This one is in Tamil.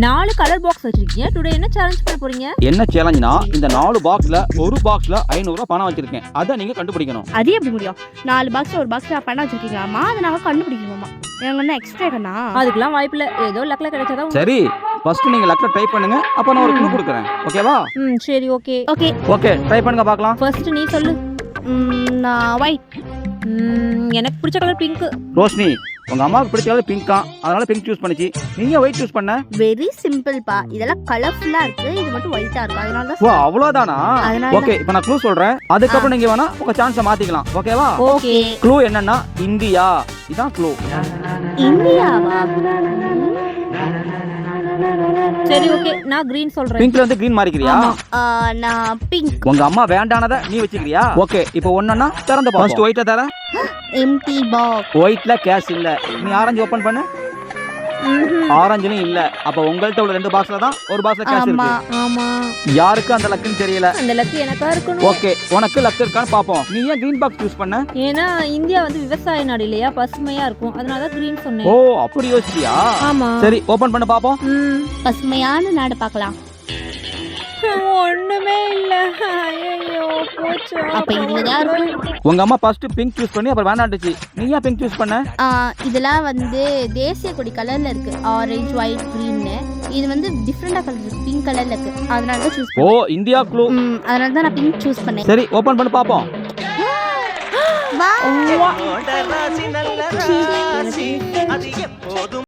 4 கலர் பாக்ஸ் வச்சிருக்கீங்க. டுடே என்ன சேலஞ்ச் பண்ண போறீங்க? என்ன சேலஞ்ச்னா இந்த 4 பாக்ஸ்ல ஒரு பாக்ஸ்ல 500 ரூபாய் பணம் வச்சிருக்கேன். அத நீங்க கண்டுபிடிக்கணும். அது எப்படி முடியும்? 4 பாக்ஸ்ல ஒரு பாக்ஸ்ல பணம் வச்சிருக்கீங்களாமா, அத நாங்க கண்டுபிடிக்கணுமா? எங்க என்ன எக்ஸ்ட்ரா கண்ணா? அதுக்கெல்லாம் வாய்ப்பில்ல. ஏதோ லக்ல கிடைச்சதா. சரி, ஃபர்ஸ்ட் நீங்க லக்ல ட்ரை பண்ணுங்க. அப்ப நான் ஒரு க்ளூ கொடுக்கறேன். ஓகேவா? சரி ஓகே. ஓகே ட்ரை பண்ணுங்க பார்க்கலாம். ஃபர்ஸ்ட் நீ சொல்லு. நான் ஒயிட். எனக்கு பிடிச்ச கலர் பிங்க். ரோஷினி, உங்க அம்மாவுக்கு பிடிச்ச கலர் பிங்க் தான். அதனால பிங்க் சூஸ் பண்ணுச்சு. நீங்க ஒயிட் சூஸ் பண்ண? வெரி சிம்பிள் பா. இதெல்லாம் கலர்ஃபுல்லா இருக்கு, இது மட்டும் ஒயிட்டா இருக்கு. அதனால தான். ஓ அவ்வளவுதானா? ஓகே, இப்போ நான் க்ளூ சொல்றேன். அதுக்கு அப்புறம் நீங்க வேணா உங்க சான்ஸை மாத்திக்கலாம். ஓகேவா? ஓகே. க்ளூ என்னன்னா இந்தியா. இதான் க்ளூ. இந்தியாவா? சரி ஓகே, நான் கிரீன் சொல்றேன். பிங்க்ல வந்து கிரீன் மாறிக்கிறியா? நான் பிங்க். உங்க அம்மா வேண்டானத நீ வச்சுக்கிறியா? ஓகே, இப்போ ஒண்ணா திறந்து பாரு. ஃபர்ஸ்ட் ஒயிட்ட தர. Empty box. ஒயிட்ல கேஷ் இல்ல. நீ ஆரஞ்சு ஓபன் பண்ணு. ஆரஞ்சுலயும் இல்ல. அப்ப உங்கள்ட்ட உள்ள 2 பாக்ஸ்ல தான் ஒரு பாக்ஸ்ல கேஷ் இருக்கு. ஆமா. யாருக்கு அந்த லக்குன்னு தெரியல. அந்த லக்கு எனக்கா இருக்கணும். ஓகே, உனக்கு லக் இருக்கான்னு பாப்போம். நீ ஏன் கிரீன் பாக்ஸ் யூஸ் பண்ண? ஏன்னா இந்தியா வந்து விவசாய நாடு இல்லையா, பசுமையா இருக்கும். அதனால தான் கிரீன் சொன்னேன். ஓ அப்படி யோசிச்சியா? ஆமா. சரி ஓபன் பண்ண பாப்போம். பசுமையான நாடு பார்க்கலாம். ஒண்ணுமே இல்ல. ஐயோ போச்சு. அப்ப இதுலதான் இருக்கு. உங்க அம்மா ஃபர்ஸ்ட் பிங்க் சூஸ் பண்ணி அப்புறம் வேண்டாம்னுச்சு. நீ ஏன் பிங்க் சூஸ் பண்ண? இதெல்லாம் வந்து தேசிய கொடி கலர்ல இருக்கு. Orange, white, green. இது வந்து டிஃபரெண்டா கலர் இருக்கு. பிங்க் கலர்ல இருக்கு. அதனால தான் சூஸ் ஓ பண்ணேன். India clue. அதனால தான் நான் பிங்க் சூஸ் பண்ணேன். சரி ஓபன் பண்ணி பாப்போம். வா.